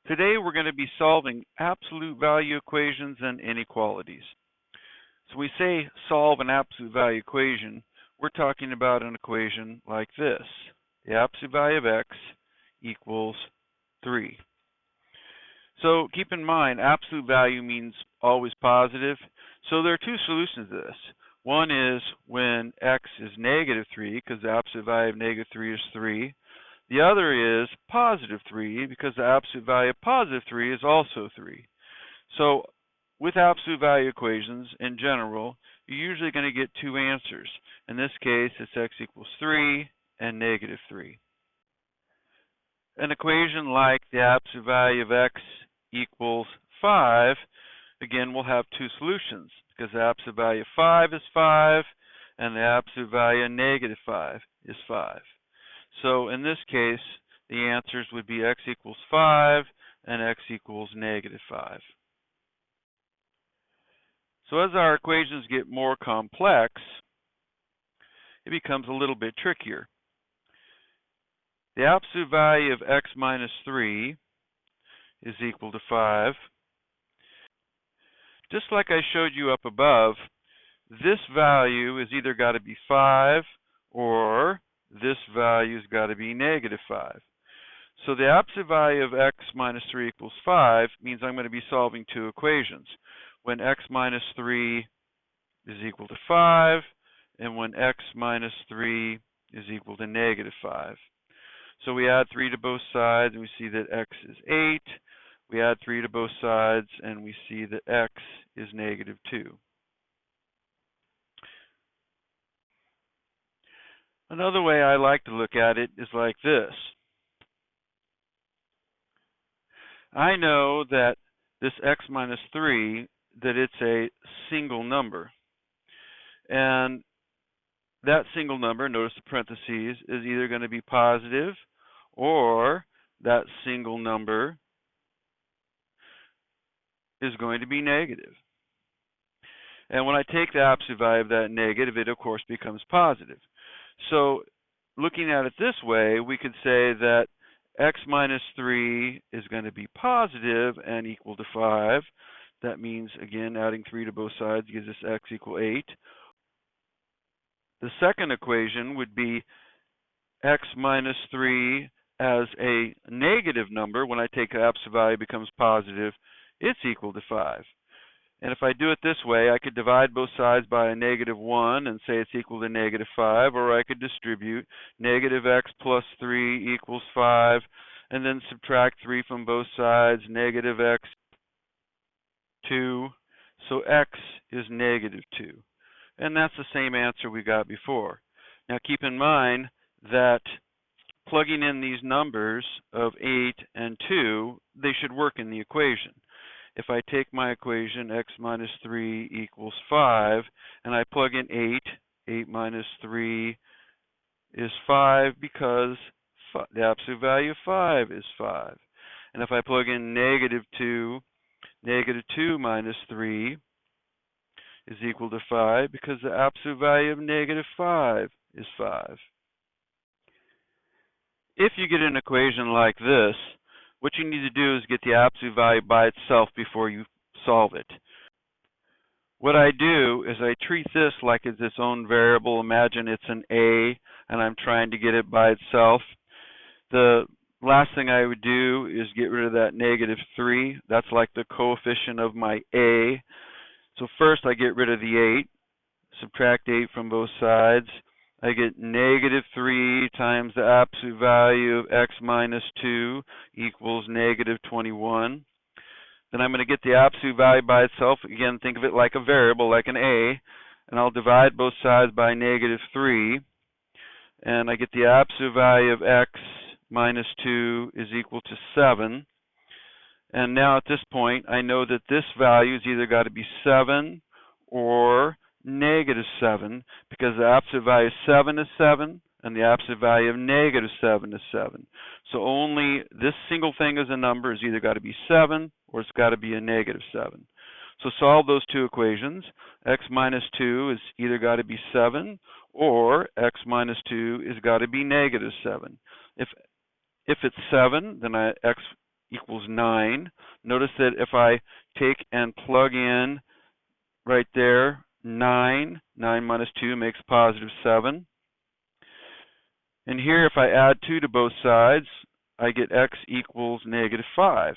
Today we're going to be solving absolute value equations and inequalities. So we say solve an absolute value equation, we're talking about an equation like this. The absolute value of x equals 3. So keep in mind, absolute value means always positive. So there are two solutions to this. One is when x is negative 3, because the absolute value of negative 3 is 3. The other is positive 3, because the absolute value of positive 3 is also 3. So with absolute value equations, in general, you're usually going to get two answers. In this case, it's x equals 3 and negative 3. An equation like the absolute value of x equals 5, again, will have two solutions, because the absolute value of 5 is 5, and the absolute value of negative 5 is 5. So in this case, the answers would be x equals 5 and x equals negative 5. So as our equations get more complex, it becomes a little bit trickier. The absolute value of x minus 3 is equal to 5. Just like I showed you up above, this value is either got to be 5 or this value's got to be negative 5. So the absolute value of x minus 3 equals 5 means I'm going to be solving two equations. When x minus 3 is equal to 5, and when x minus 3 is equal to negative 5. So we add 3 to both sides, and we see that x is 8. We add 3 to both sides, and we see that x is negative 2. Another way I like to look at it is like this. I know that this x minus 3, that it's a single number. And that single number, notice the parentheses, is either going to be positive or that single number is going to be negative. And when I take the absolute value of that negative, it of course becomes positive. So looking at it this way, we could say that x minus 3 is going to be positive and equal to 5. That means, again, adding 3 to both sides gives us x equal 8. The second equation would be x minus 3 as a negative number. When I take the absolute value, it becomes positive. It's equal to 5. And if I do it this way, I could divide both sides by a negative 1 and say it's equal to negative 5, or I could distribute negative x plus 3 equals 5, and then subtract 3 from both sides, negative x 2, so x is negative 2. And that's the same answer we got before. Now keep in mind that plugging in these numbers of 8 and 2, they should work in the equation. If I take my equation, x minus 3 equals 5, and I plug in 8 minus 3 is 5 because the absolute value of 5 is 5. And if I plug in negative 2 minus 3 is equal to 5 because the absolute value of negative 5 is 5. If you get an equation like this, what you need to do is get the absolute value by itself before you solve it. What I do is I treat this like it's its own variable. Imagine it's an a, and I'm trying to get it by itself. The last thing I would do is get rid of that negative 3. That's like the coefficient of my a. So first I get rid of the 8, subtract 8 from both sides. I get negative 3 times the absolute value of x minus 2 equals negative 21. Then I'm going to get the absolute value by itself. Again, think of it like a variable, like an a, and I'll divide both sides by negative 3. And I get the absolute value of x minus 2 is equal to 7. And now at this point, I know that this value is either got to be 7 or negative 7, because the absolute value of 7 is 7, and the absolute value of negative 7 is 7. So only this single thing as a number is either got to be 7 or it's got to be a negative 7. So solve those two equations. X minus 2 is either got to be 7 or x minus 2 is got to be negative 7. If it's 7, then x equals 9. Notice that if I take and plug in right there, 9 minus 2 makes positive 7. And here, if I add 2 to both sides, I get x equals negative 5.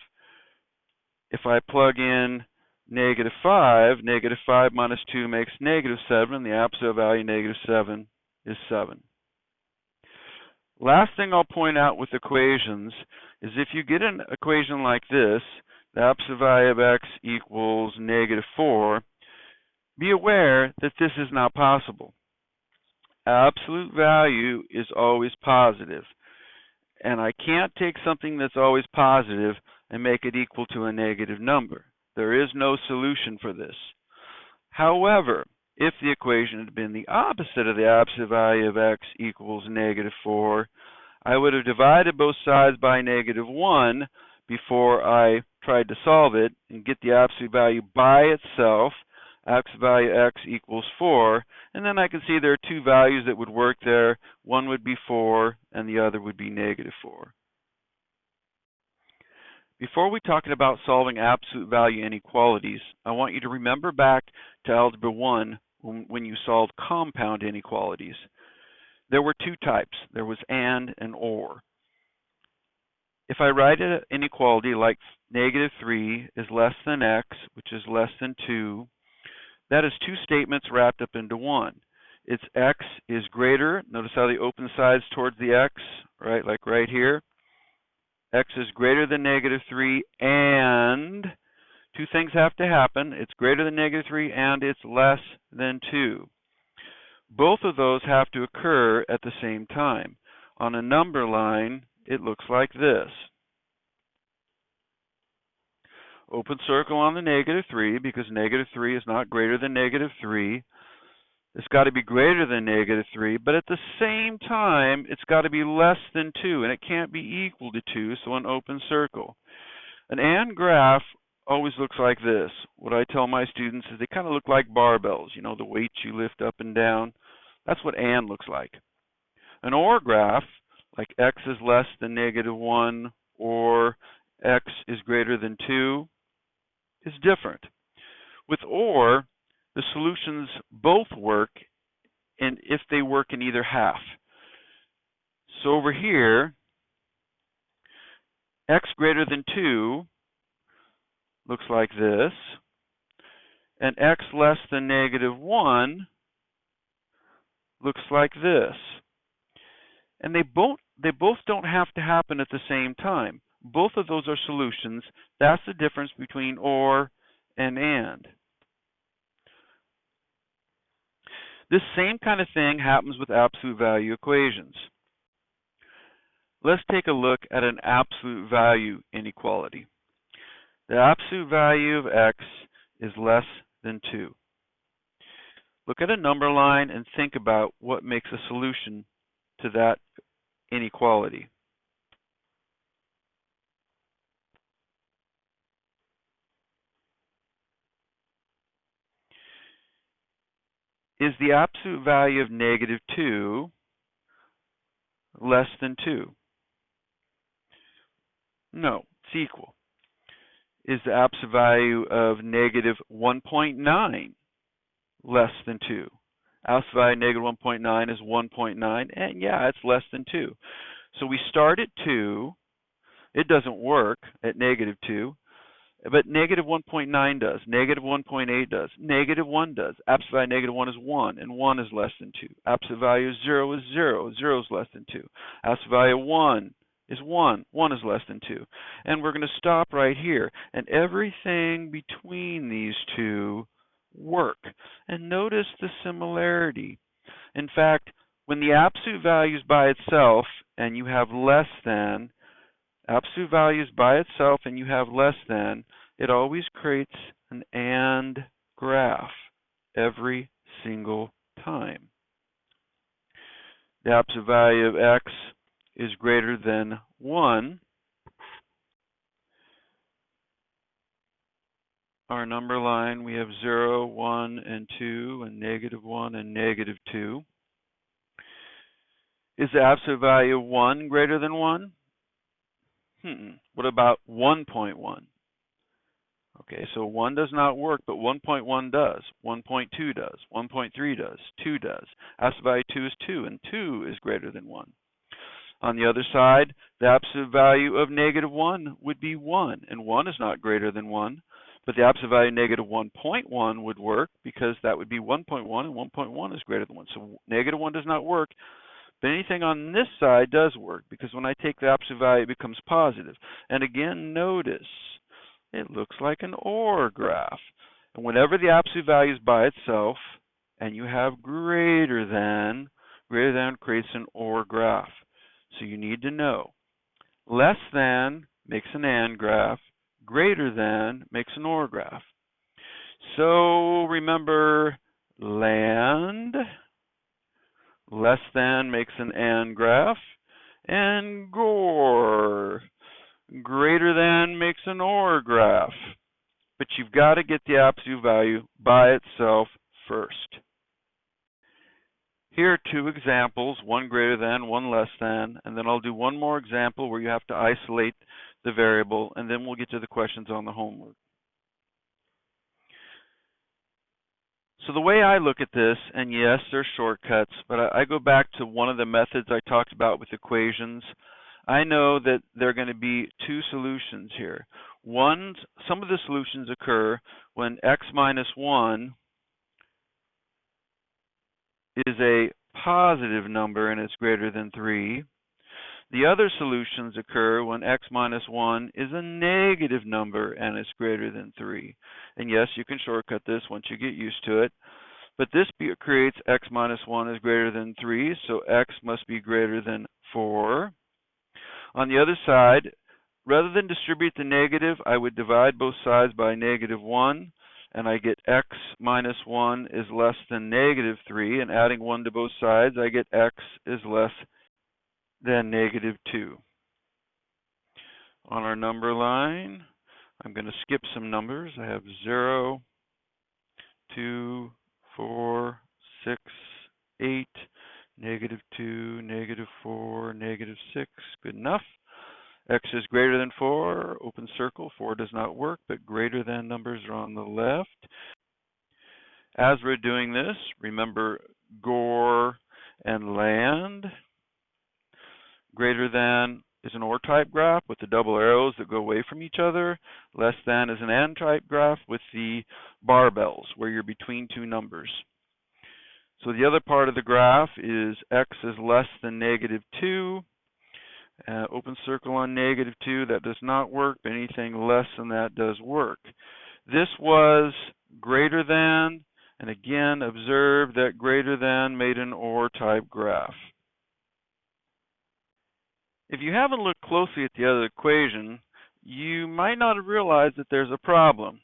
If I plug in negative 5 minus 2 makes negative 7. The absolute value of negative 7 is 7. Last thing I'll point out with equations is if you get an equation like this, the absolute value of x equals negative 4, be aware that this is not possible. Absolute value is always positive, and I can't take something that's always positive and make it equal to a negative number. There is no solution for this. However, if the equation had been the opposite of the absolute value of x equals negative 4, I would have divided both sides by negative 1 before I tried to solve it and get the absolute value by itself. Absolute value x equals 4, and then I can see there are two values that would work there. One would be 4 and the other would be negative 4. Before we talk about solving absolute value inequalities, I want you to remember back to Algebra 1 when you solved compound inequalities. There were two types. There was and or. If I write an inequality like negative 3 is less than x, which is less than 2, that is two statements wrapped up into one. It's x is greater. Notice how they open sides towards the x, right? Like right here. X is greater than negative 3, and two things have to happen. It's greater than negative 3, and it's less than 2. Both of those have to occur at the same time. On a number line, it looks like this. Open circle on the negative 3, because negative 3 is not greater than negative 3. It's got to be greater than negative 3, but at the same time, it's got to be less than 2, and it can't be equal to 2, so an open circle. An and graph always looks like this. What I tell my students is they kind of look like barbells, you know, the weights you lift up and down. That's what and looks like. An or graph, like x is less than negative 1 or x is greater than 2, is different. With or, the solutions both work, and if they work in either half. So over here, x greater than 2 looks like this, and x less than negative 1 looks like this. And they both don't have to happen at the same time. Both of those are solutions. That's the difference between or and. This same kind of thing happens with absolute value equations. Let's take a look at an absolute value inequality. The absolute value of x is less than 2. Look at a number line and think about what makes a solution to that inequality. Is the absolute value of negative 2 less than 2? No, it's equal. Is the absolute value of negative 1.9 less than 2? Absolute value of negative 1.9 is 1.9, and yeah, it's less than 2. So we start at 2. It doesn't work at negative 2. But negative 1.9 does, negative 1.8 does, negative 1 does. Absolute value of negative 1 is 1, and 1 is less than 2. Absolute value of 0 is 0, 0 is less than 2. Absolute value of 1 is 1, 1 is less than 2. And we're going to stop right here. And everything between these two work. And notice the similarity. In fact, when the absolute value is by itself and you have less than, absolute values by itself and you have less than, it always creates an and graph every single time. The absolute value of x is greater than 1. Our number line, we have 0, 1, and 2, and negative 1 and negative 2. Is the absolute value of 1 greater than 1? What about 1.1? Okay, so 1 does not work, but 1.1 does. 1.2 does. 1.3 does. 2 does. Absolute value 2 is 2, and 2 is greater than 1. On the other side, the absolute value of negative 1 would be 1, and 1 is not greater than 1. But the absolute value of negative 1.1 would work because that would be 1.1, and 1.1 is greater than 1. So negative 1 does not work, but anything on this side does work because when I take the absolute value, it becomes positive. And again, notice, it looks like an OR graph. And whenever the absolute value is by itself and you have greater than creates an OR graph. So you need to know less than makes an AND graph, greater than makes an OR graph. So remember, LAND, less than makes an AND graph, and GOR, greater than makes an OR graph. But you've got to get the absolute value by itself first. Here are two examples, one greater than, one less than, and then I'll do one more example where you have to isolate the variable, and then we'll get to the questions on the homework. So the way I look at this, and yes, there's shortcuts, but I go back to one of the methods I talked about with equations. I know that there are going to be two solutions here. Some of the solutions occur when x minus 1 is a positive number and it's greater than 3. The other solutions occur when x minus 1 is a negative number and it's greater than 3. And yes, you can shortcut this once you get used to it. But this creates x minus 1 is greater than 3, so x must be greater than 4. On the other side, rather than distribute the negative, I would divide both sides by negative 1. And I get x minus 1 is less than negative 3, and adding 1 to both sides, I get x is less than negative 2. On our number line, I'm going to skip some numbers. I have 0, 2, 4, 6, 8, negative 2, negative 4, negative 6. Good enough. X is greater than 4, open circle. 4 does not work, but greater than numbers are on the left. As we're doing this, remember GOR and LAND. Greater than is an OR type graph with the double arrows that go away from each other. Less than is an AND type graph with the barbells where you're between two numbers. So the other part of the graph is x is less than negative 2. Open circle on negative 2, that does not work, but anything less than that does work. This was greater than, and again, observe that greater than made an OR type graph. If you haven't looked closely at the other equation, you might not have realized that there's a problem.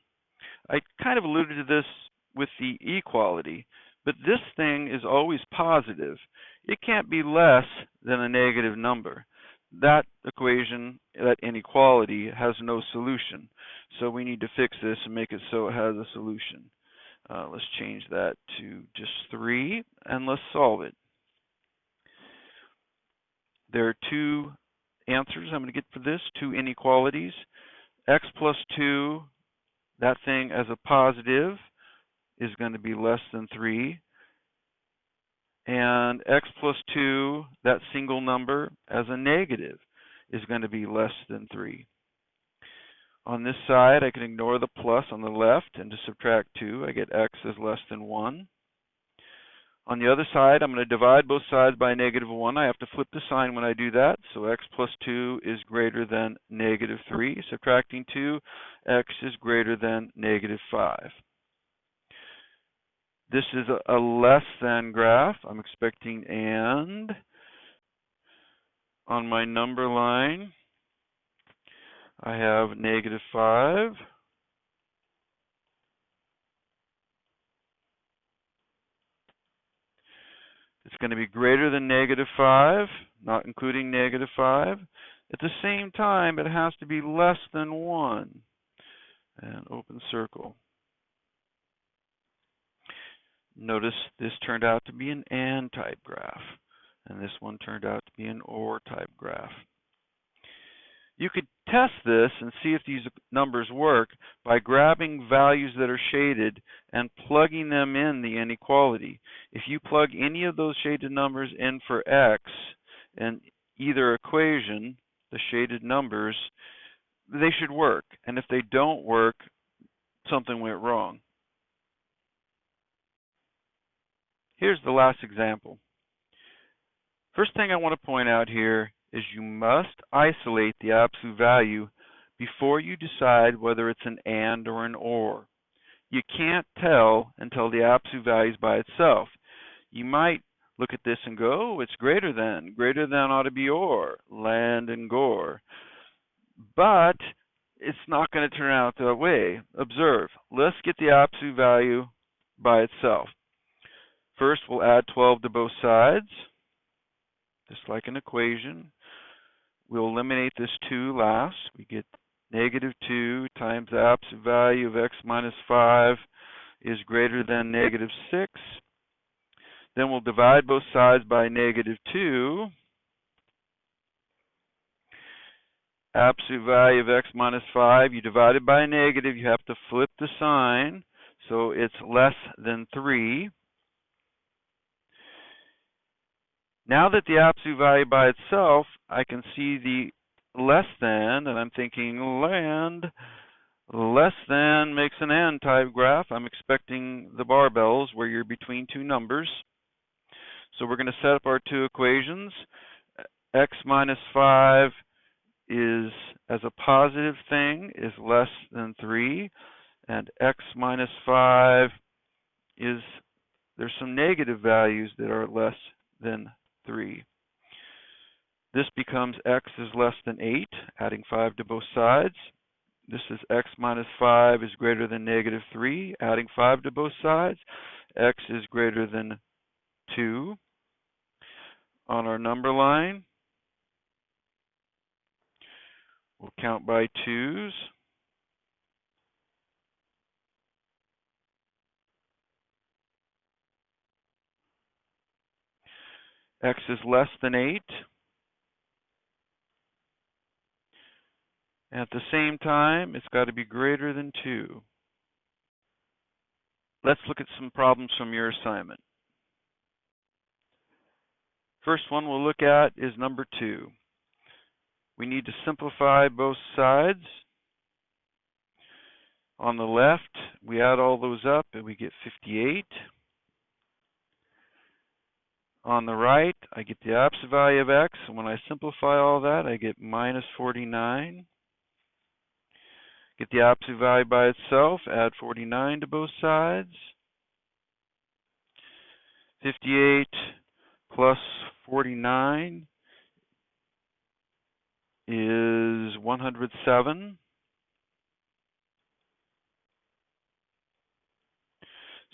I kind of alluded to this with the equality, but this thing is always positive. It can't be less than a negative number. That equation, that inequality, has no solution. So we need to fix this and make it so it has a solution. Let's change that to just 3, and let's solve it. There are two answers I'm going to get for this, two inequalities. X plus 2, that thing as a positive, is going to be less than 3. And x plus 2, that single number, as a negative, is going to be less than 3. On this side, I can ignore the plus on the left, and to subtract 2, I get x is less than 1. On the other side, I'm going to divide both sides by negative 1. I have to flip the sign when I do that, so x plus 2 is greater than negative 3. Subtracting 2, x is greater than negative 5. This is a less than graph. I'm expecting AND. On my number line, I have negative 5. It's going to be greater than negative 5, not including negative 5. At the same time, it has to be less than 1. And open circle. Notice this turned out to be an AND type graph, and this one turned out to be an OR type graph. You could test this and see if these numbers work by grabbing values that are shaded and plugging them in the inequality. If you plug any of those shaded numbers in for x in either equation, the shaded numbers, they should work. And if they don't work, something went wrong. Here's the last example. First thing I want to point out here is you must isolate the absolute value before you decide whether it's an and or an or. You can't tell until the absolute value is by itself. You might look at this and go, oh, it's greater than. Greater than ought to be or, land and gore. But it's not going to turn out that way. Observe. Let's get the absolute value by itself. First, we'll add 12 to both sides, just like an equation. We'll eliminate this 2 last. We get negative 2 times the absolute value of x minus 5 is greater than negative 6. Then we'll divide both sides by negative 2. Absolute value of x minus 5, you divide it by a negative, you have to flip the sign, so it's less than 3. Now that the absolute value by itself, I can see the less than, and I'm thinking land less than makes an and type graph. I'm expecting the barbells where you're between two numbers. So we're going to set up our two equations. X minus 5 is, as a positive thing, is less than 3, and x minus 5 is, there's some negative values that are less than 3. This becomes x is less than 8, adding 5 to both sides. This is x minus 5 is greater than negative 3, adding 5 to both sides. X is greater than 2. On our number line, we'll count by 2's. X is less than 8. At the same time, it's got to be greater than 2. Let's look at some problems from your assignment. First one we'll look at is number 2. We need to simplify both sides. On the left, we add all those up and we get 58. On the right, I get the absolute value of x, and when I simplify all that, I get minus 49. Get the absolute value by itself, add 49 to both sides. 58 plus 49 is 107.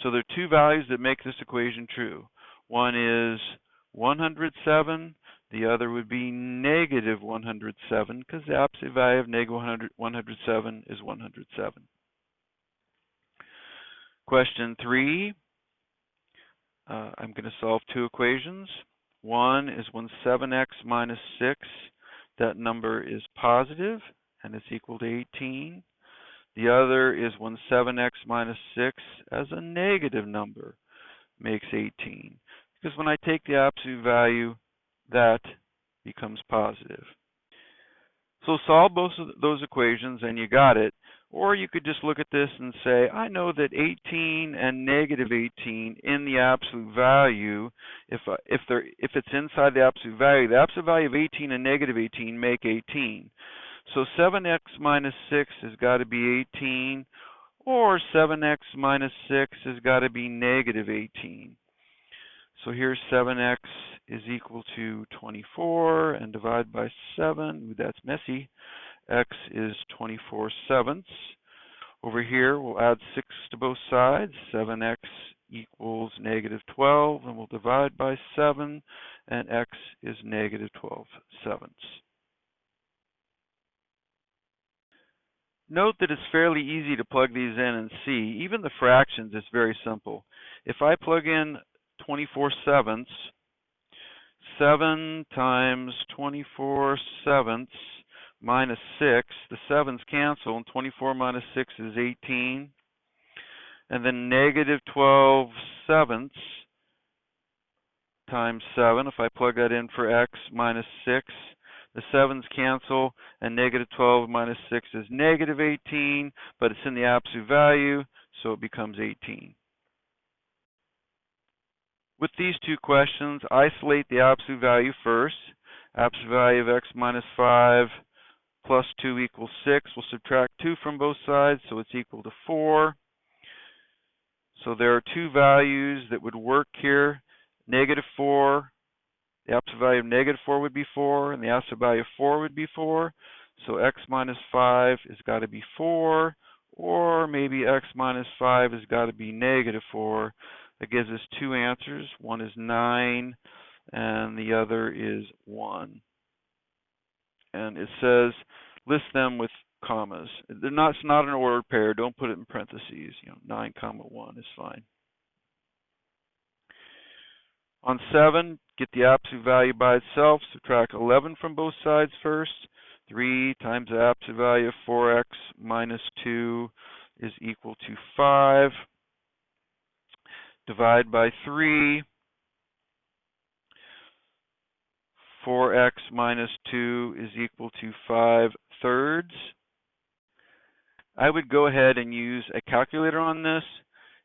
So there are two values that make this equation true. One is 107, the other would be negative 107, because the absolute value of negative 107 is 107. Question 3, I'm going to solve two equations. One is when 7x minus 6, that number is positive, and it's equal to 18. The other is when 7x minus 6 as a negative number makes 18. Because when I take the absolute value, that becomes positive. So solve both of those equations and you got it. Or you could just look at this and say, I know that 18 and negative 18 in the absolute value, if it's inside the absolute value of 18 and negative 18 make 18. So 7x minus 6 has got to be 18, or 7x minus 6 has got to be negative 18. So here's 7x is equal to 24, and divide by 7, that's messy, x is 24/7. Over here, we'll add 6 to both sides, 7x equals negative 12, and we'll divide by 7, and x is negative 12/7. Note that it's fairly easy to plug these in and see. Even the fractions is very simple. If I plug in 24/7, 7 times 24/7 minus 6. The 7's cancel, and 24 minus 6 is 18. And then negative 12 sevenths times 7. If I plug that in for x minus 6, the 7's cancel, and negative 12 minus 6 is negative 18, but it's in the absolute value, so it becomes 18. With these two questions, isolate the absolute value first. Absolute value of x minus 5 plus 2 equals 6. We'll subtract 2 from both sides, so it's equal to 4. So there are two values that would work here. Negative 4, the absolute value of negative 4 would be 4, and the absolute value of 4 would be 4. So x minus 5 has got to be 4, or maybe x minus 5 has got to be negative 4. That gives us two answers. One is 9, and the other is 1. And it says list them with commas. It's not an ordered pair. Don't put it in parentheses. 9, 1 is fine. On 7, get the absolute value by itself. Subtract 11 from both sides first. 3 times the absolute value of 4x minus 2 is equal to 5. Divide by 3. 4x minus 2 is equal to 5/3. I would go ahead and use a calculator on this.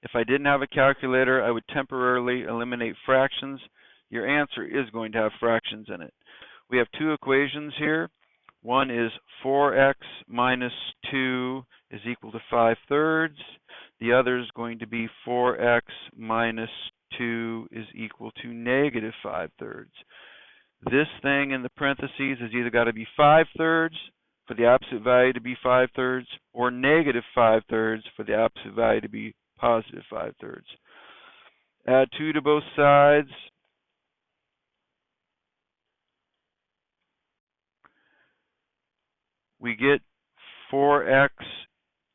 If I didn't have a calculator, I would temporarily eliminate fractions. Your answer is going to have fractions in it. We have two equations here. One is 4x minus 2 is equal to 5/3. The other is going to be 4x minus 2 is equal to negative 5/3. This thing in the parentheses has either got to be 5/3 for the absolute value to be 5/3, or negative 5/3 for the absolute value to be positive 5/3. Add 2 to both sides. We get 4x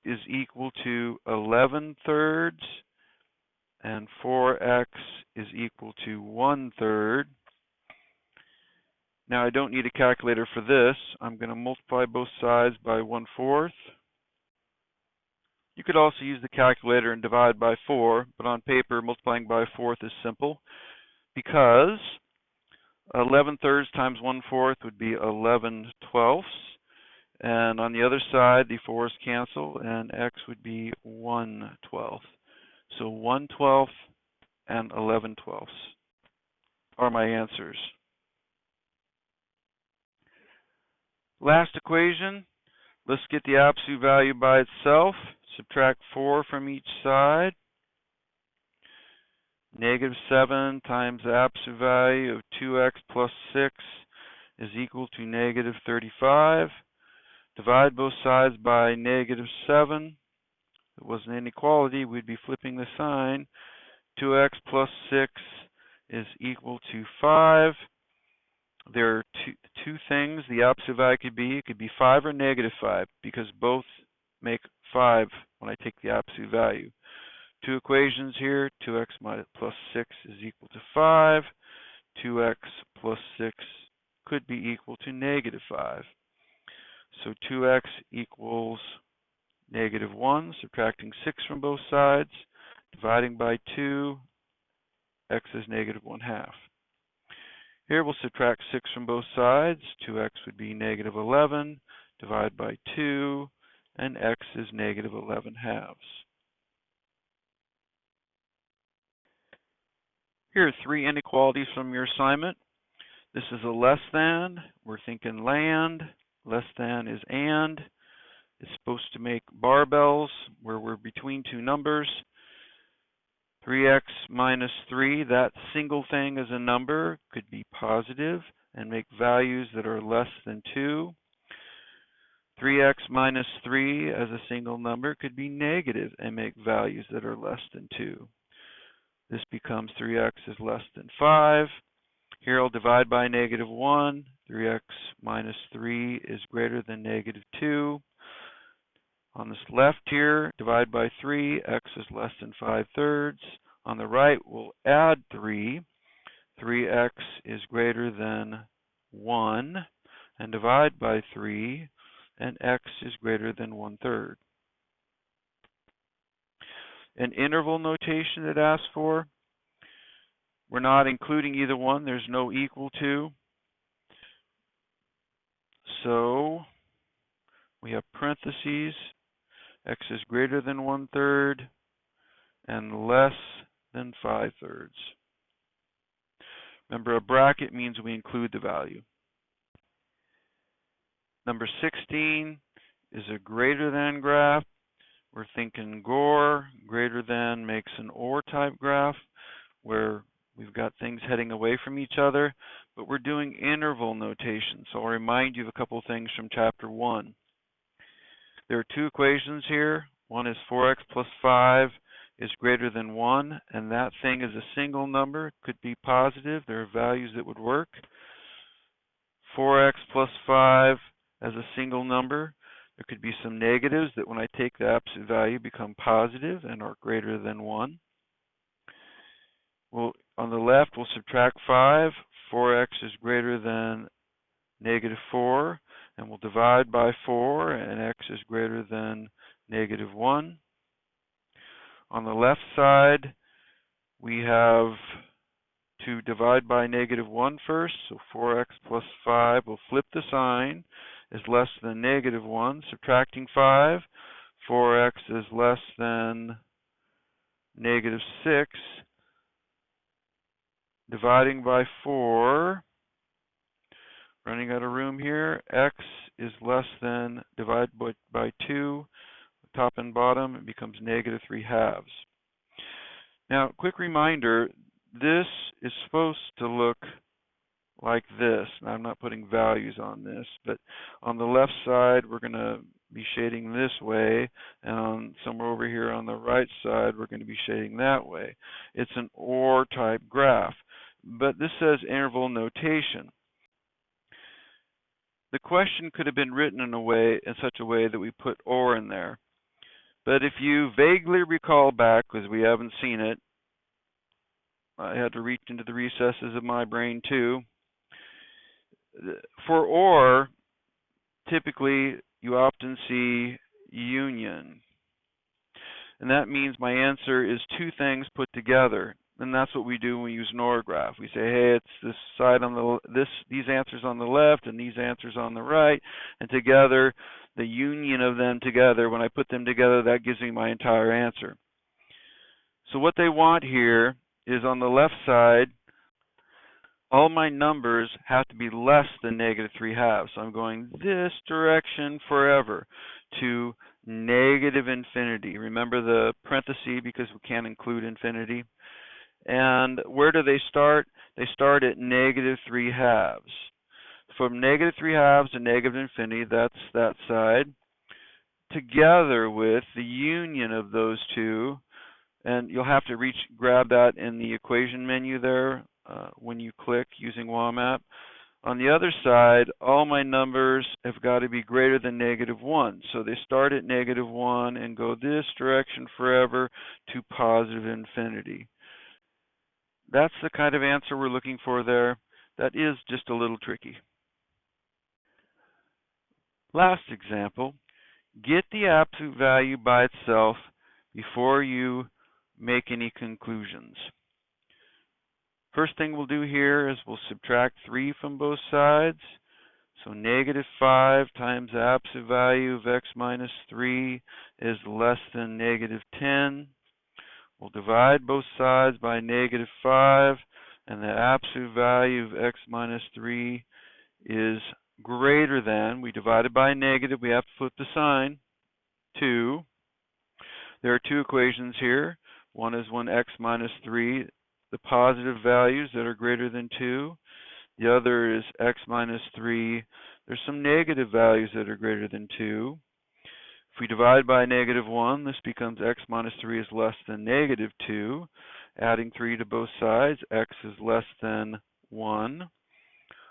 is equal to 11/3, and 4x is equal to 1/3. Now I don't need a calculator for this. I'm going to multiply both sides by 1/4. You could also use the calculator and divide by 4, but on paper multiplying by 1/4 is simple, because 11/3 times 1/4 would be 11/12. And on the other side, the 4's cancel, and x would be 1/12. So 1/12 and 11/12 are my answers. Last equation, let's get the absolute value by itself. Subtract 4 from each side. Negative 7 times the absolute value of 2x plus 6 is equal to negative 35. Divide both sides by negative 7. If it was an inequality, we'd be flipping the sign. 2x plus 6 is equal to 5. There are two things the absolute value could be. It could be 5 or negative 5, because both make 5 when I take the absolute value. Two equations here. 2x plus 6 is equal to 5. 2x plus 6 could be equal to negative 5. So 2x equals negative 1, subtracting 6 from both sides. Dividing by 2, x is negative 1/2. Here we'll subtract 6 from both sides. 2x would be negative 11. Divide by 2, and x is negative 11/2. Here are 3 inequalities from your assignment. This is a less than. We're thinking land. Less than is and. It's supposed to make barbells where we're between two numbers. 3x minus 3, that single thing as a number could be positive and make values that are less than 2. 3x minus 3 as a single number could be negative and make values that are less than 2. This becomes 3x is less than 5. Here I'll divide by negative 1. 3x minus 3 is greater than negative 2. On this left here, divide by 3, x is less than 5/3. On the right, we'll add 3. 3x is greater than 1. and divide by 3, and x is greater than 1/3. An interval notation it asks for. We're not including either one. There's no equal to. So we have parentheses, x is greater than 1/3 and less than 5/3. Remember, a bracket means we include the value. Number 16 is a greater than graph. We're thinking GOR, greater than makes an OR type graph where we've got things heading away from each other, but we're doing interval notation. So I'll remind you of a couple things from chapter 1. There are two equations here. One is 4x plus 5 is greater than 1, and that thing is a single number. It could be positive. There are values that would work. 4x plus 5 as a single number. There could be some negatives that when I take the absolute value become positive and are greater than 1. Well, on the left, we'll subtract 5. 4x is greater than -4, and we'll divide by 4, and x is greater than -1. On the left side, we have to divide by -1 first, so 4x plus 5, we'll flip the sign, is less than -1. Subtracting 5, 4x is less than -6. Dividing by 4, running out of room here, x is less than, divided by 2, top and bottom, it becomes -3/2. Now, quick reminder, this is supposed to look like this. Now, I'm not putting values on this, but on the left side, we're going to be shading this way, and on somewhere over here on the right side, we're going to be shading that way. It's an OR type graph, but this says interval notation. The question could have been written in such a way that we put OR in there. But if you vaguely recall back, because we haven't seen it, I had to reach into the recesses of my brain too. For OR, typically you often see union. And that means my answer is two things put together. And that's what we do when we use an OR graph. We say, hey, it's this side on these answers on the left and these answers on the right, and together, the union of them together, when I put them together, that gives me my entire answer. So what they want here is on the left side, all my numbers have to be less than -3/2. So I'm going this direction forever to -infinity. Remember the parenthesis because we can't include infinity. And where do they start? They start at -3/2. From -3/2 to -infinity, that's that side, together with the union of those two. And you'll have to grab that in the equation menu there when you click using WAMAP. On the other side, all my numbers have got to be greater than -1. So they start at -1 and go this direction forever to positive infinity. That's the kind of answer we're looking for there. That is just a little tricky. Last example, get the absolute value by itself before you make any conclusions. First thing we'll do here is we'll subtract 3 from both sides. So -5 times the absolute value of x minus 3 is less than -10. We'll divide both sides by -5, and the absolute value of x minus 3 is greater than, we divided by a negative, we have to flip the sign, 2. There are two equations here. One is when x minus 3, the positive values that are greater than 2. The other is x minus 3. There's some negative values that are greater than 2. If we divide by -1, this becomes x minus 3 is less than -2. Adding 3 to both sides, x is less than 1.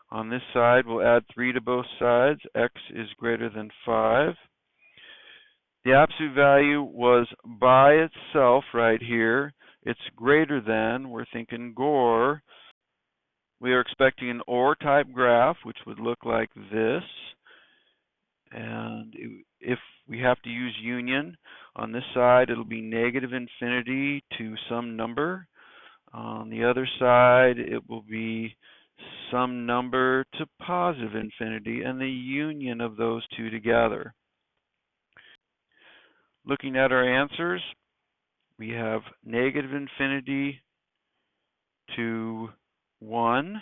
On this side, we'll add 3 to both sides. X is greater than 5. The absolute value was by itself right here. It's greater than, we're thinking GOR. We are expecting an OR type graph, which would look like this. And if we have to use union, on this side it'll be negative infinity to some number. On the other side it will be some number to positive infinity, and the union of those two together. Looking at our answers, we have negative infinity to 1,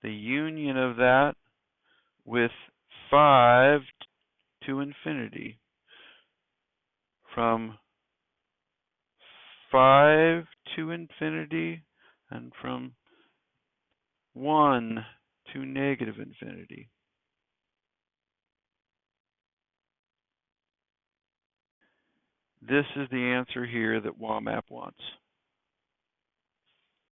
the union of that with 5 to infinity, from 5 to infinity, and from 1 to negative infinity. This is the answer here that WAMAP wants.